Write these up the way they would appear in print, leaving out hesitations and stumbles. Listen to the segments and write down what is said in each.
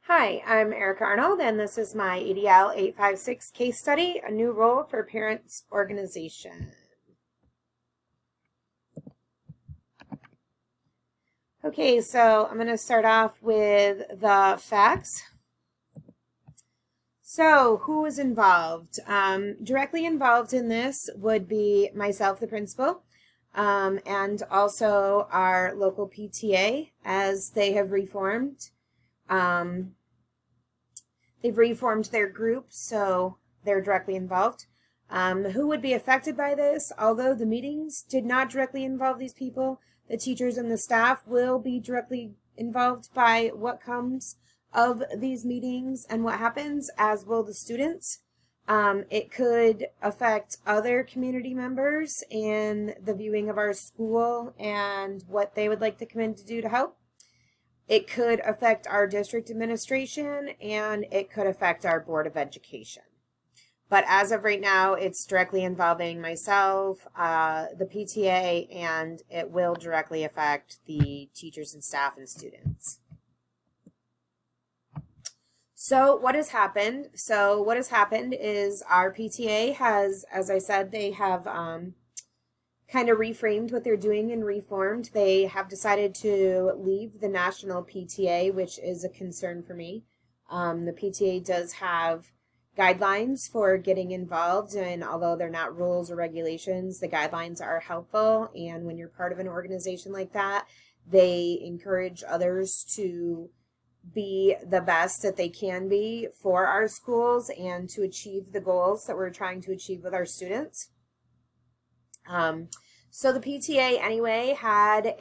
Hi, I'm Erica Arnold, and this is my EDL 856 case study, a new role for parents organization. Okay, so I'm going to start off with the facts. So, who was involved? Directly involved in this would be myself, the principal, and also our local PTA, as they have reformed. They've reformed their group, so they're directly involved. Who would be affected by this? Although the meetings did not directly involve these people, the teachers and the staff will be directly involved by what comes of these meetings and what happens, as will the students. It could affect other community members in the viewing of our school and what they would like to come in to do to help. It could affect our district administration, and it could affect our Board of Education. But as of right now, it's directly involving myself, the PTA, and it will directly affect the teachers and staff and students. So what has happened? What has happened is our PTA has, as I said, they have kind of reframed what they're doing and reformed. They have decided to leave the national PTA, which is a concern for me. The PTA does have guidelines for getting involved, and although they're not rules or regulations, the guidelines are helpful. And when you're part of an organization like that, they encourage others to be the best that they can be for our schools and to achieve the goals that we're trying to achieve with our students. So the PTA anyway had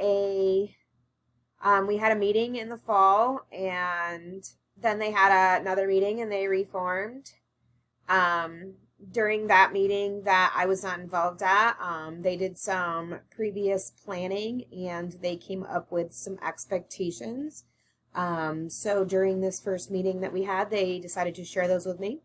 we had a meeting in the fall, and then they had another meeting and they reformed. During that meeting that I was not involved at, they did some previous planning and they came up with some expectations. So during this first meeting that we had, they decided to share those with me.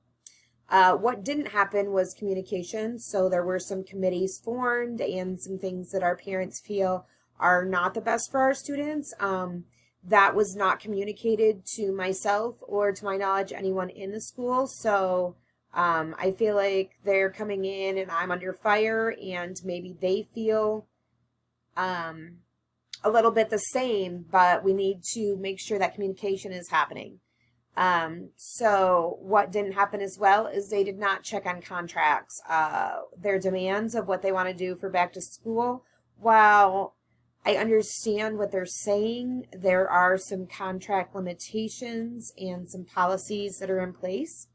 What didn't happen was communication. So there were some committees formed and some things that our parents feel are not the best for our students. That was not communicated to myself or, to my knowledge, anyone in the school. So I feel like they're coming in and I'm under fire, and maybe they feel a little bit the same, but we need to make sure that communication is happening. So what didn't happen as well is they did not check on contracts, their demands of what they want to do for back to school. While I understand what they're saying, there are some contract limitations and some policies that are in place.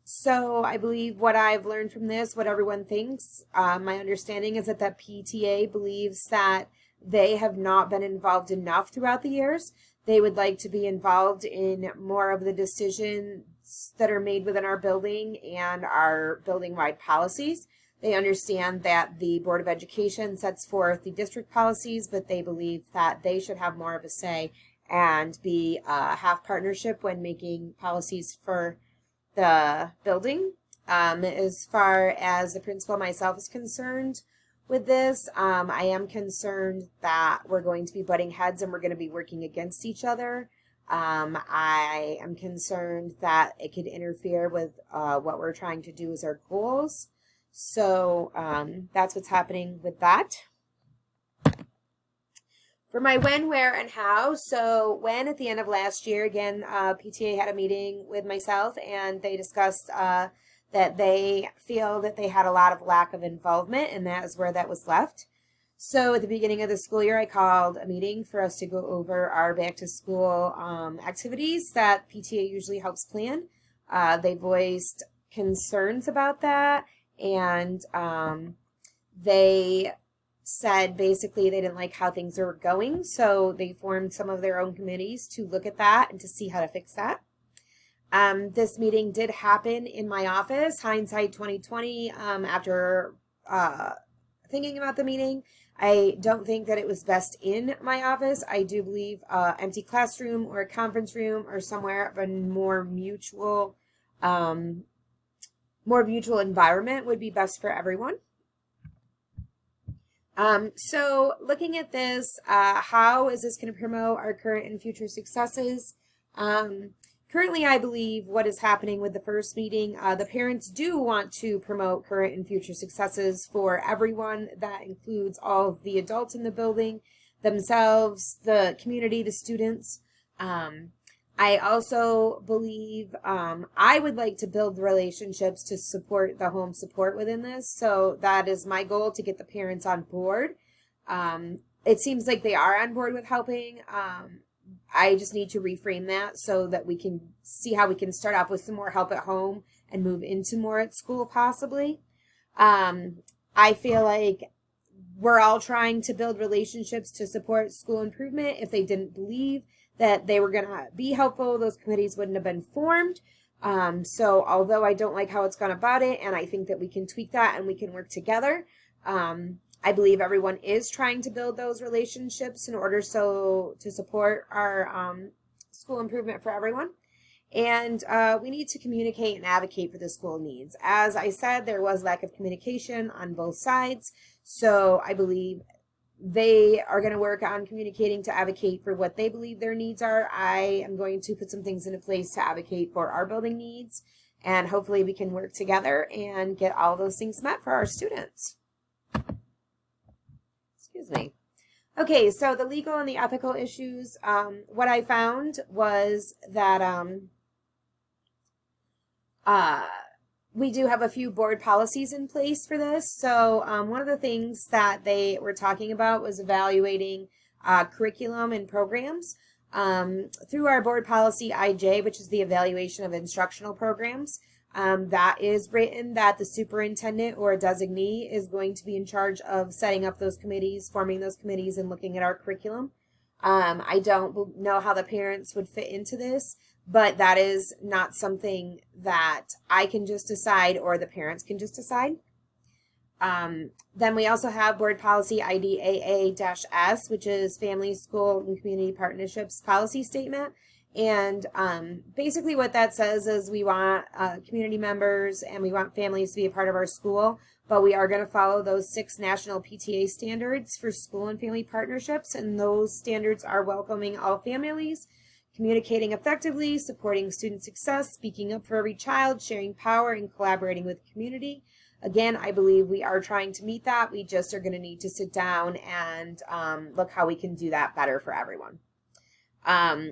So I believe what I've learned from this, what everyone thinks, my understanding is that the PTA believes that they have not been involved enough throughout the years. They would like to be involved in more of the decisions that are made within our building and our building-wide policies. They understand that the Board of Education sets forth the district policies, but they believe that they should have more of a say and be have partnership when making policies for the building. As far as the principal myself is concerned with this, I am concerned that we're going to be butting heads and we're going to be working against each other. I am concerned that it could interfere with what we're trying to do as our goals. So that's what's happening with that. For my when, where, and how. So when, at the end of last year, again, PTA had a meeting with myself, and they discussed that they feel that they had a lot of lack of involvement, and that is where that was left. So at the beginning of the school year, I called a meeting for us to go over our back to school activities that PTA usually helps plan. They voiced concerns about that, and they said basically they didn't like how things were going, so they formed some of their own committees to look at that and to see how to fix that. This meeting did happen in my office, hindsight 2020. After thinking about the meeting, I don't think that it was best in my office. I do believe empty classroom or a conference room or somewhere of a more mutual environment would be best for everyone. So looking at this, how is this going to promote our current and future successes? Currently, I believe what is happening with the first meeting, the parents do want to promote current and future successes for everyone. That includes all of the adults in the building, themselves, the community, the students. I also believe I would like to build relationships to support the home support within this. So that is my goal, to get the parents on board. It seems like they are on board with helping. I just need to reframe that so that we can see how we can start off with some more help at home and move into more at school possibly. I feel like we're all trying to build relationships to support school improvement. If they didn't believe that they were going to be helpful, those committees wouldn't have been formed. So although I don't like how it's gone about it, and I think that we can tweak that and we can work together, I believe everyone is trying to build those relationships in order to support our school improvement for everyone. And we need to communicate and advocate for the school needs. As I said, there was lack of communication on both sides. So I believe they are going to work on communicating to advocate for what they believe their needs are. I am going to put some things into place to advocate for our building needs. And hopefully we can work together and get all those things met for our students. Excuse me. Okay, so the legal and the ethical issues, what I found was that we do have a few board policies in place for this. So one of the things that they were talking about was evaluating curriculum and programs through our board policy IJ, which is the evaluation of instructional programs. That is written that the superintendent or a designee is going to be in charge of setting up those committees, forming those committees, and looking at our curriculum. I don't know how the parents would fit into this, but that is not something that I can just decide or the parents can just decide. Then we also have board policy IDAA-S, which is Family, School, and Community Partnerships Policy Statement. And basically what that says is we want community members and we want families to be a part of our school, but we are going to follow those 6 national PTA standards for school and family partnerships. And those standards are welcoming all families, communicating effectively, supporting student success, speaking up for every child, sharing power, and collaborating with the community. Again, I believe we are trying to meet that. We just are going to need to sit down and look how we can do that better for everyone.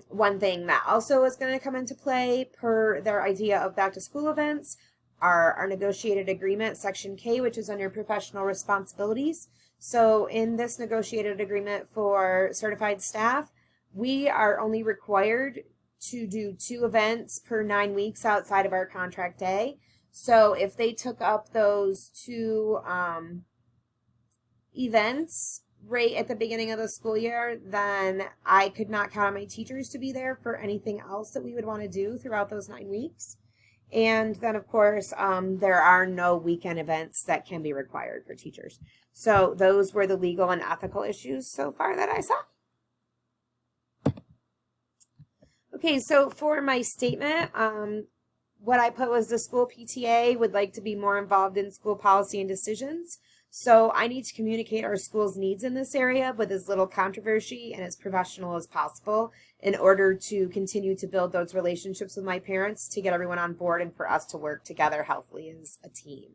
One thing that also is going to come into play per their idea of back to school events are our negotiated agreement, Section K, which is under professional responsibilities. So in this negotiated agreement for certified staff, we are only required to do 2 events per 9 weeks outside of our contract day. So if they took up those 2 events right at the beginning of the school year, then I could not count on my teachers to be there for anything else that we would want to do throughout those 9 weeks. And then, of course, there are no weekend events that can be required for teachers. So those were the legal and ethical issues so far that I saw. Okay, so for my statement, what I put was the school PTA would like to be more involved in school policy and decisions. So I need to communicate our school's needs in this area with as little controversy and as professional as possible in order to continue to build those relationships with my parents, to get everyone on board and for us to work together healthily as a team.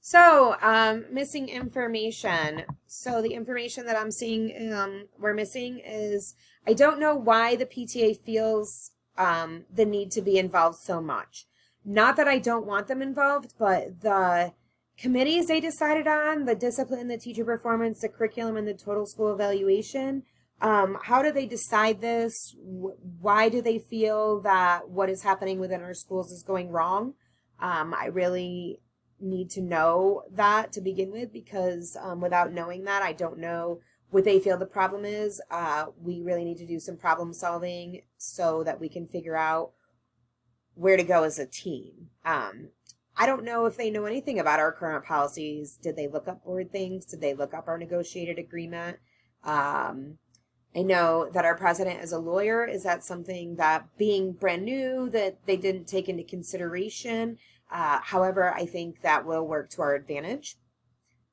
So, missing information. So the information that I'm seeing we're missing is, I don't know why the PTA feels the need to be involved so much. Not that I don't want them involved, but the committees they decided on, the discipline, the teacher performance, the curriculum, and the total school evaluation, how do they decide this? Why do they feel that what is happening within our schools is going wrong? I really need to know that to begin with, because without knowing that, I don't know what they feel the problem is. We really need to do some problem solving so that we can figure out where to go as a team. I don't know if they know anything about our current policies. Did they look up board things? Did they look up our negotiated agreement? I know that our president is a lawyer. Is that something that, being brand new, that they didn't take into consideration? However, I think that will work to our advantage.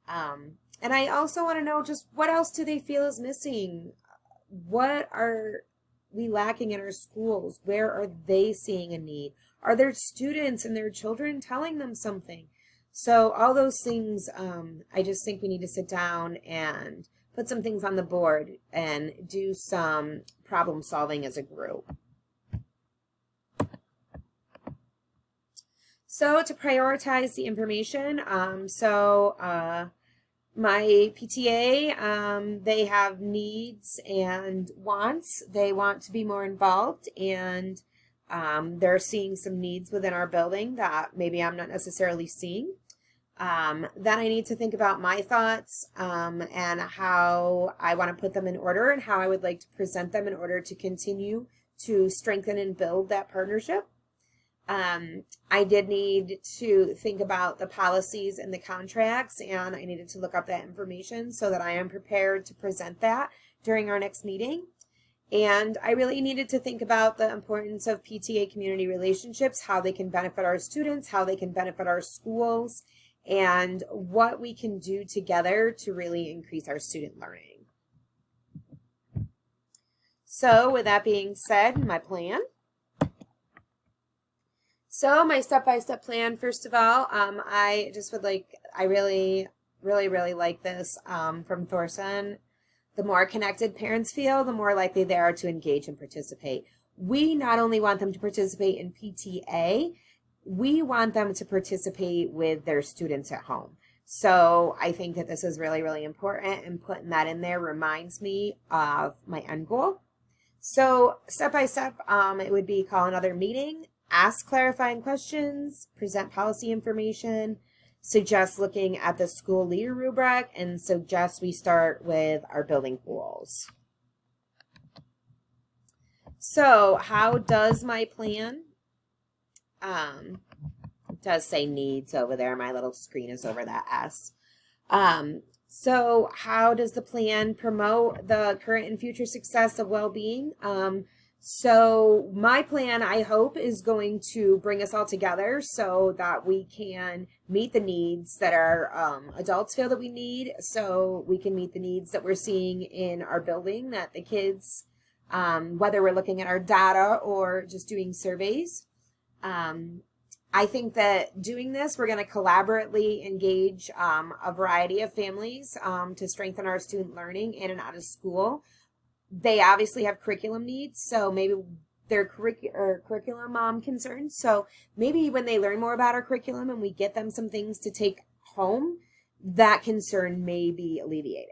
And And I also want to know just what else do they feel is missing? What are we lacking in our schools? Where are they seeing a need? Are their students and their children telling them something? So all those things, I just think we need to sit down and put some things on the board and do some problem solving as a group. So to prioritize the information, my PTA, they have needs and wants. They want to be more involved, and they're seeing some needs within our building that maybe I'm not necessarily seeing. Then I need to think about my thoughts and how I want to put them in order and how I would like to present them in order to continue to strengthen and build that partnership. I did need to think about the policies and the contracts, and I needed to look up that information so that I am prepared to present that during our next meeting. And I really needed to think about the importance of PTA community relationships, how they can benefit our students, how they can benefit our schools, and what we can do together to really increase our student learning. So with that being said, my plan. So my step-by-step plan, first of all, I really like this from Thorson. The more connected parents feel, the more likely they are to engage and participate. We not only want them to participate in PTA, we want them to participate with their students at home. So I think that this is really, really important, and putting that in there reminds me of my end goal. So step-by-step, it would be call another meeting, ask clarifying questions, present policy information, suggest looking at the school leader rubric, and suggest we start with our building goals. So how does my plan, it does say needs over there. My little screen is over that S. So how does the plan promote the current and future success of well-being? So my plan, I hope, is going to bring us all together so that we can meet the needs that our adults feel that we need, so we can meet the needs that we're seeing in our building, that the kids, whether we're looking at our data or just doing surveys. I think that doing this, we're going to collaboratively engage a variety of families to strengthen our student learning in and out of school. They obviously have curriculum needs, so maybe their curriculum concerns. So maybe when they learn more about our curriculum and we get them some things to take home, that concern may be alleviated.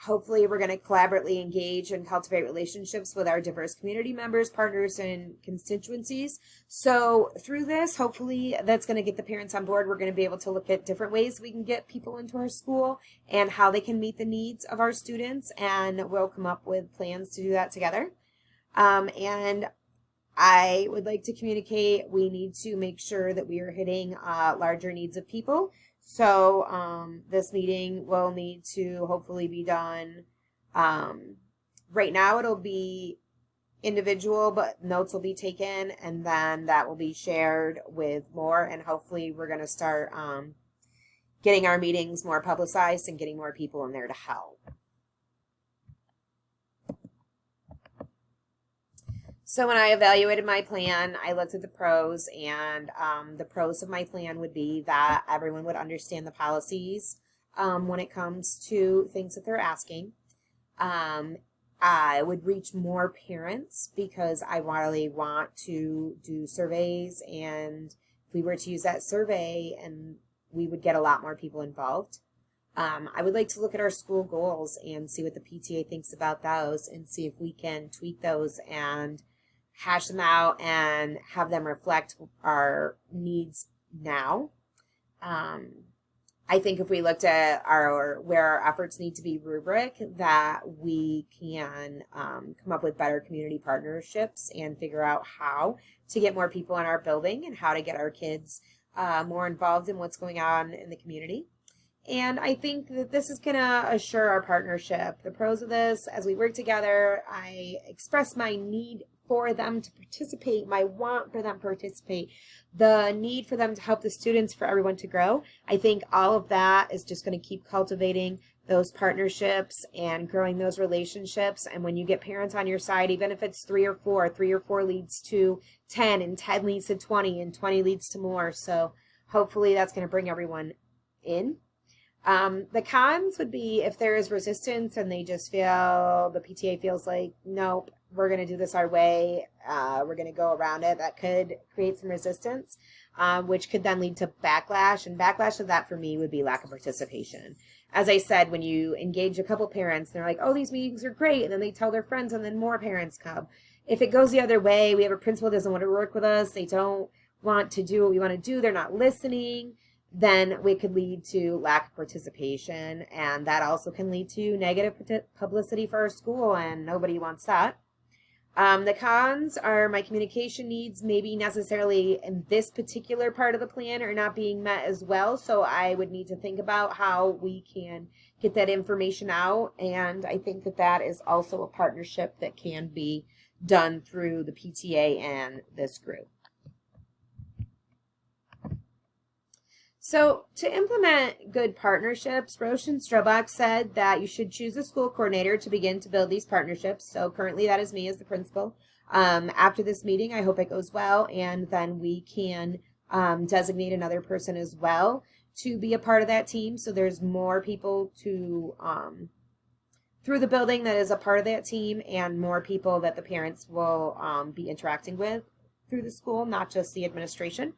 Hopefully we're going to collaboratively engage and cultivate relationships with our diverse community members, partners, and constituencies. So through this, hopefully that's going to get the parents on board. We're going to be able to look at different ways we can get people into our school and how they can meet the needs of our students, and we'll come up with plans to do that together. And I would like to communicate, we need to make sure that we are hitting larger needs of people. So this meeting will need to hopefully be done. Right now it'll be individual, but notes will be taken, and then that will be shared with more. And hopefully we're going to start getting our meetings more publicized and getting more people in there to help. So when I evaluated my plan, I looked at the pros, and the pros of my plan would be that everyone would understand the policies when it comes to things that they're asking. I would reach more parents because I really want to do surveys, and if we were to use that survey, and we would get a lot more people involved. I would like to look at our school goals and see what the PTA thinks about those, and see if we can tweak those and hash them out and have them reflect our needs now. I think if we looked at where our efforts need to be rubric, that we can come up with better community partnerships and figure out how to get more people in our building and how to get our kids more involved in what's going on in the community. And I think that this is going to assure our partnership. The pros of this, as we work together, I express my need for them to participate, my want for them to participate, the need for them to help the students, for everyone to grow. I think all of that is just going to keep cultivating those partnerships and growing those relationships. And when you get parents on your side, even if it's 3 or 4, 3 or 4 leads to 10, and 10 leads to 20, and 20 leads to more. So hopefully that's going to bring everyone in. The cons would be if there is resistance and they just feel, the PTA feels like, nope, we're going to do this our way. We're going to go around it. That could create some resistance, which could then lead to backlash. And backlash of that for me would be lack of participation. As I said, when you engage a couple parents, they're like, oh, these meetings are great. And then they tell their friends and then more parents come. If it goes the other way, we have a principal who doesn't want to work with us. They don't want to do what we want to do. They're not listening. Then we could lead to lack of participation, and that also can lead to negative publicity for our school, and nobody wants that. The cons are my communication needs maybe necessarily in this particular part of the plan are not being met as well, so I would need to think about how we can get that information out, and I think that that is also a partnership that can be done through the PTA and this group. So to implement good partnerships, Roche and Strobach said that you should choose a school coordinator to begin to build these partnerships. So currently that is me as the principal. After this meeting, I hope it goes well, and then we can designate another person as well to be a part of that team. So there's more people to through the building that is a part of that team, and more people that the parents will be interacting with through the school, not just the administration.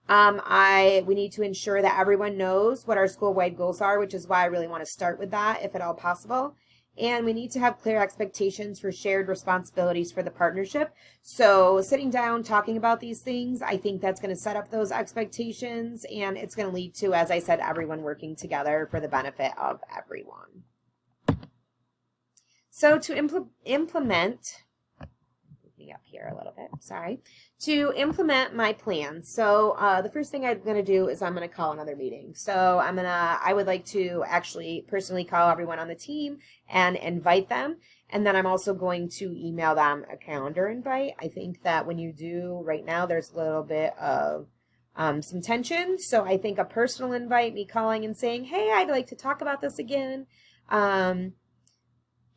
We need to ensure that everyone knows what our school-wide goals are, which is why I really want to start with that, if at all possible. And we need to have clear expectations for shared responsibilities for the partnership. So sitting down, talking about these things, I think that's going to set up those expectations, and it's going to lead to, as I said, everyone working together for the benefit of everyone. So to implement, up here a little bit, sorry, to implement my plan. So the first thing I'm going to do is I'm going to call another meeting. So I would like to actually personally call everyone on the team and invite them. And then I'm also going to email them a calendar invite. I think that when you do right now, there's a little bit of some tension. So I think a personal invite, me calling and saying, hey, I'd like to talk about this again.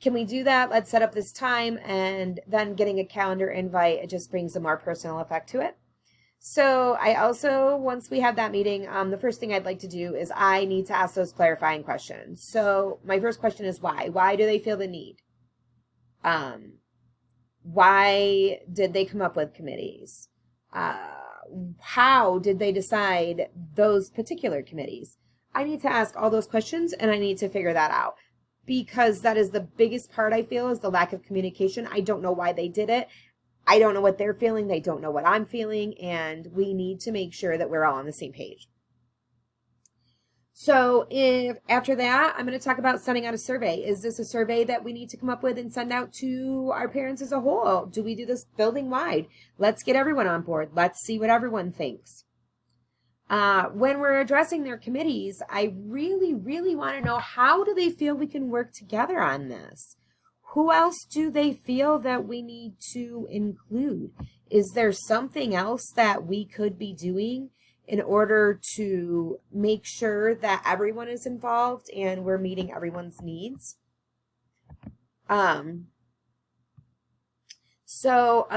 Can we do that? Let's set up this time, and then getting a calendar invite, it just brings a more personal effect to it. So I also, once we have that meeting, the first thing I'd like to do is I need to ask those clarifying questions. So my first question is why? Why do they feel the need? Why did they come up with committees? How did they decide those particular committees? I need to ask all those questions, and I need to figure that out. Because that is the biggest part, I feel, is the lack of communication. I don't know why they did it. I don't know what they're feeling. They don't know what I'm feeling. And we need to make sure that we're all on the same page. So after that, I'm going to talk about sending out a survey. Is this a survey that we need to come up with and send out to our parents as a whole? Do we do this building wide? Let's get everyone on board. Let's see what everyone thinks. When we're addressing their committees, I really, really want to know, how do they feel we can work together on this? Who else do they feel that we need to include? Is there something else that we could be doing in order to make sure that everyone is involved and we're meeting everyone's needs? So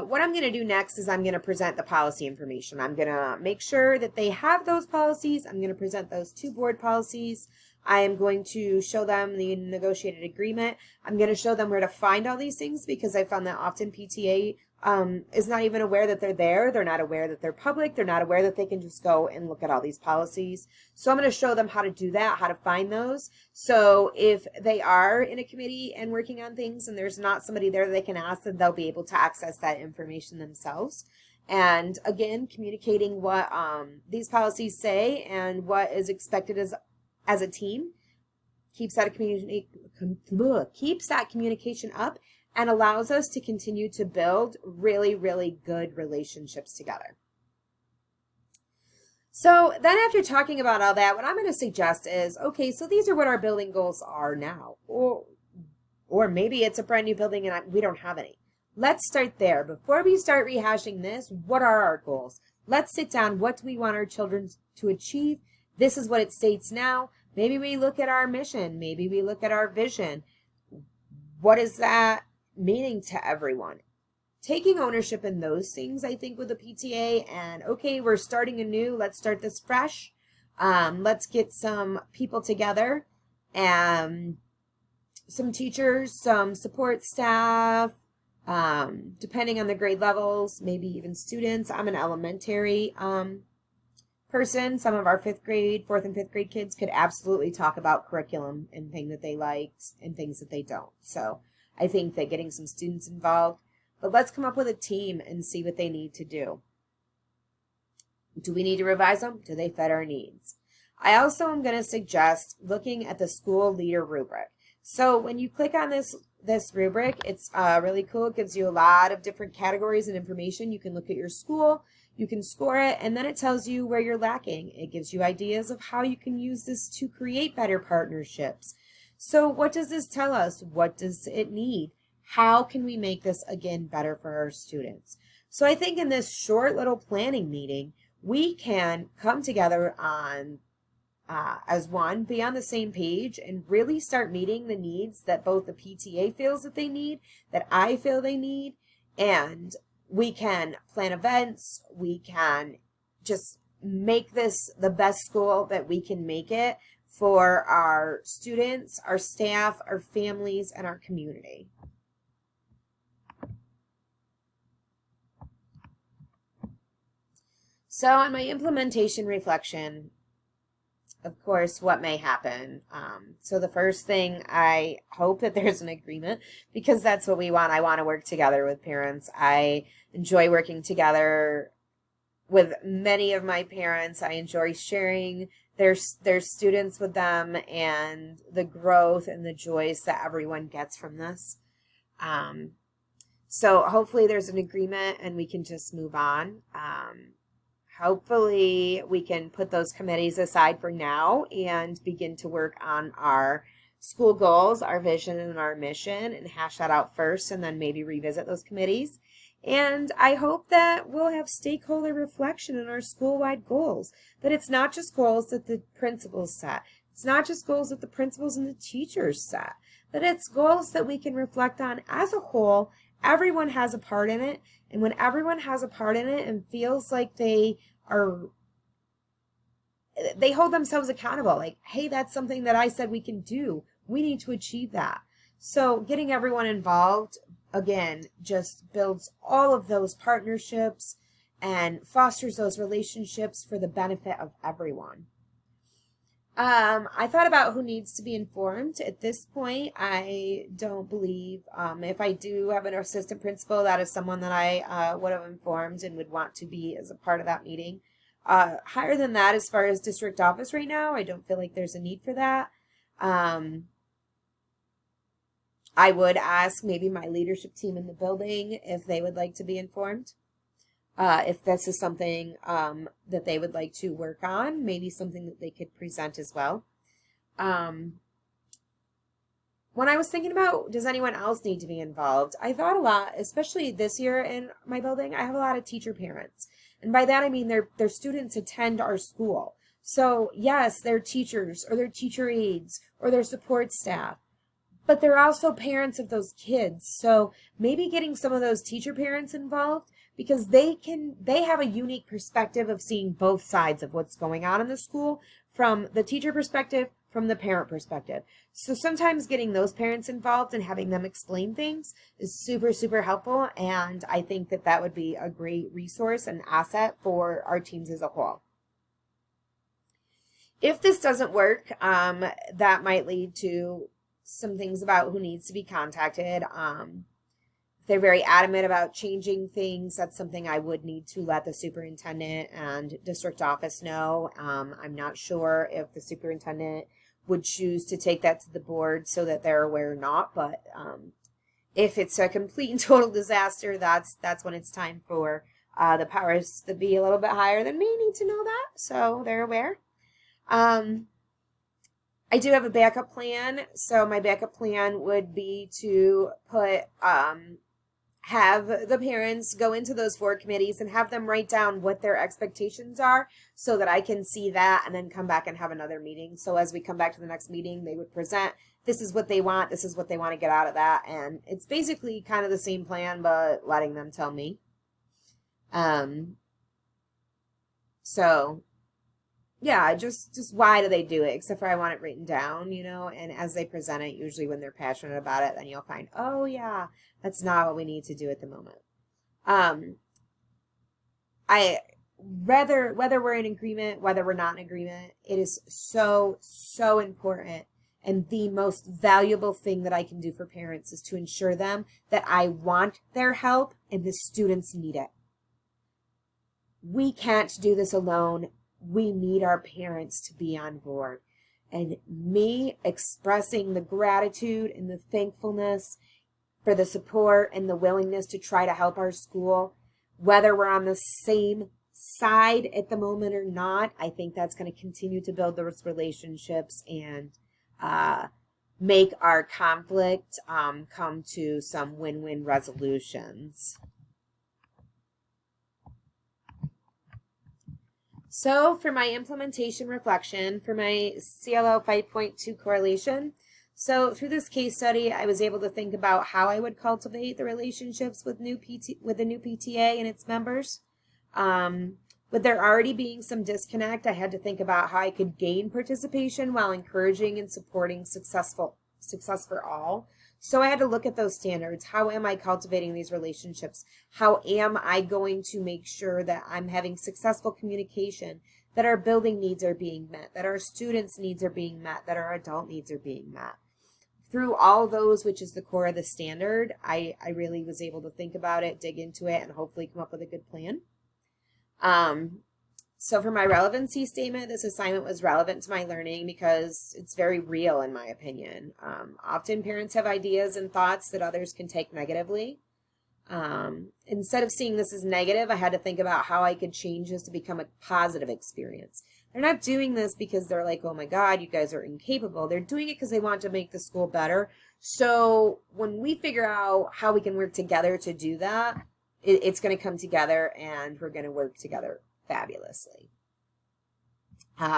what I'm going to do next is I'm going to present the policy information. I'm going to make sure that they have those policies. I'm going to present those 2 board policies. I am going to show them the negotiated agreement. I'm going to show them where to find all these things, because I found that often PTA is not even aware that they're there. They're not aware that they're public. They're not aware that they can just go and look at all these policies. So I'm going to show them how to do that, how to find those. So if they are in a committee and working on things and there's not somebody there that they can ask, then they'll be able to access that information themselves. And again, communicating what these policies say and what is expected as a team keeps that communication up, and allows us to continue to build really, really good relationships together. So then after talking about all that, what I'm going to suggest is, okay, so these are what our building goals are now. Or maybe it's a brand new building and we don't have any. Let's start there. Before we start rehashing this, what are our goals? Let's sit down. What do we want our children to achieve? This is what it states now. Maybe we look at our mission. Maybe we look at our vision. What is that meaning to everyone? Taking ownership in those things, I think, with the PTA, and okay, we're starting anew. Let's start this fresh. Let's get some people together, and some teachers, some support staff, depending on the grade levels, maybe even students. I'm an elementary person. Some of our fourth and fifth grade kids could absolutely talk about curriculum and things that they liked and things that they don't. So I think that getting some students involved, but let's come up with a team and see what they need to do. Do we need to revise them? Do they fit our needs? I also am going to suggest looking at the school leader rubric. So when you click on this rubric, it's really cool. It gives you a lot of different categories and information. You can look at your school, you can score it, and then it tells you where you're lacking. It gives you ideas of how you can use this to create better partnerships. So what does this tell us? What does it need? How can we make this, again, better for our students? So I think in this short little planning meeting, we can come together on as one, be on the same page, and really start meeting the needs that both the PTA feels that they need, that I feel they need, and we can plan events, we can just make this the best school that we can make it for our students, our staff, our families, and our community. So on my implementation reflection, of course, what may happen. So the first thing, I hope that there's an agreement, because that's what we want. I want to work together with parents. I enjoy working together with many of my parents. I enjoy sharing their students with them and the growth and the joys that everyone gets from this. So hopefully there's an agreement and we can just move on. Hopefully we can put those committees aside for now and begin to work on our school goals, our vision, and our mission, and hash that out first, and then maybe revisit those committees. And I hope that we'll have stakeholder reflection in our school-wide goals, that it's not just goals that the principals set. It's not just goals that the principals and the teachers set, but it's goals that we can reflect on as a whole. Everyone has a part in it, and when everyone has a part in it and feels like they hold themselves accountable, like, hey, that's something that I said we can do. We need to achieve that. So getting everyone involved, again, just builds all of those partnerships and fosters those relationships for the benefit of everyone. I thought about who needs to be informed. At this point, I don't believe, if I do have an assistant principal, that is someone that I would have informed and would want to be as a part of that meeting. Higher than that, as far as district office right now, I don't feel like there's a need for that. I would ask maybe my leadership team in the building if they would like to be informed. If this is something that they would like to work on, maybe something that they could present as well. When I was thinking about, does anyone else need to be involved? I thought a lot, especially this year in my building, I have a lot of teacher parents. And by that, I mean their students attend our school. So yes, they're teachers or they're teacher aides or their support staff, but they're also parents of those kids. So maybe getting some of those teacher parents involved, because they have a unique perspective of seeing both sides of what's going on in the school, from the teacher perspective, from the parent perspective. So sometimes getting those parents involved and having them explain things is super, super helpful. And I think that that would be a great resource and asset for our teams as a whole. If this doesn't work, that might lead to some things about who needs to be contacted. If they're very adamant about changing things, that's something I would need to let the superintendent and district office know. I'm not sure if the superintendent would choose to take that to the board so that they're aware or not, but if it's a complete and total disaster, that's when it's time for the powers that be a little bit higher than me need to know that, so they're aware. I do have a backup plan. So my backup plan would be to put have the parents go into those 4 committees and have them write down what their expectations are so that I can see that and then come back and have another meeting. So as we come back to the next meeting, they would present, this is what they want, this is what they want to get out of that. And it's basically kind of the same plan, but letting them tell me. So yeah, just why do they do it? Except for I want it written down, and as they present it, usually when they're passionate about it, then you'll find, oh yeah, that's not what we need to do at the moment. I whether we're in agreement, whether we're not in agreement, it is so, so important. And the most valuable thing that I can do for parents is to ensure them that I want their help and the students need it. We can't do this alone. We need our parents to be on board. And me expressing the gratitude and the thankfulness for the support and the willingness to try to help our school, whether we're on the same side at the moment or not, I think that's going to continue to build those relationships and make our conflict come to some win-win resolutions. So for my implementation reflection, for my CLO 5.2 correlation, so through this case study, I was able to think about how I would cultivate the relationships with the new PTA and its members. With there already being some disconnect, I had to think about how I could gain participation while encouraging and supporting success for all. So I had to look at those standards. How am I cultivating these relationships? How am I going to make sure that I'm having successful communication, that our building needs are being met, that our students' needs are being met, that our adult needs are being met? Through all those, which is the core of the standard, I really was able to think about it, dig into it, and hopefully come up with a good plan. So for my relevancy statement, this assignment was relevant to my learning because it's very real in my opinion. Often parents have ideas and thoughts that others can take negatively. Instead of seeing this as negative, I had to think about how I could change this to become a positive experience. They're not doing this because they're like, oh my God, you guys are incapable. They're doing it because they want to make the school better. So when we figure out how we can work together to do that, it's going to come together and we're going to work together fabulously.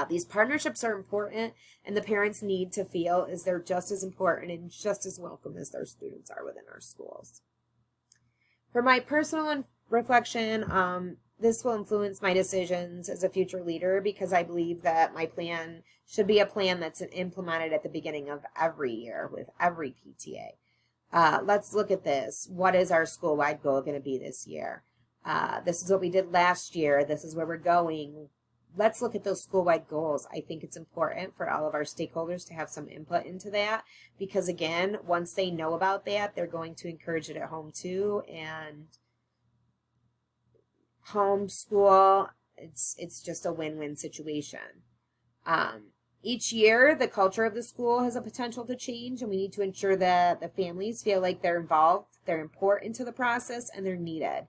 These partnerships are important, and the parents need to feel as they're just as important and just as welcome as their students are within our schools. For my personal reflection, this will influence my decisions as a future leader because I believe that my plan should be a plan that's implemented at the beginning of every year with every PTA. Let's look at this. What is our school-wide goal going to be this year? This is what we did last year. This is where we're going. Let's look at those school-wide goals. I think it's important for all of our stakeholders to have some input into that because, again, once they know about that, they're going to encourage it at home too. And home, school, it's just a win-win situation. Each year, the culture of the school has a potential to change, and we need to ensure that the families feel like they're involved, they're important to the process, and they're needed.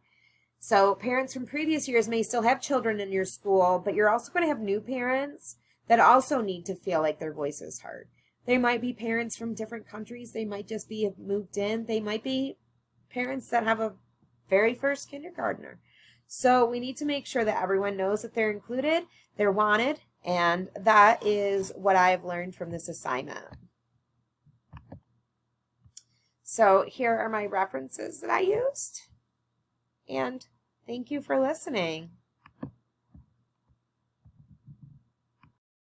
So parents from previous years may still have children in your school, but you're also going to have new parents that also need to feel like their voice is heard. They might be parents from different countries. They might just be moved in. They might be parents that have a very first kindergartner. So we need to make sure that everyone knows that they're included, they're wanted, and that is what I've learned from this assignment. So here are my references that I used. And thank you for listening.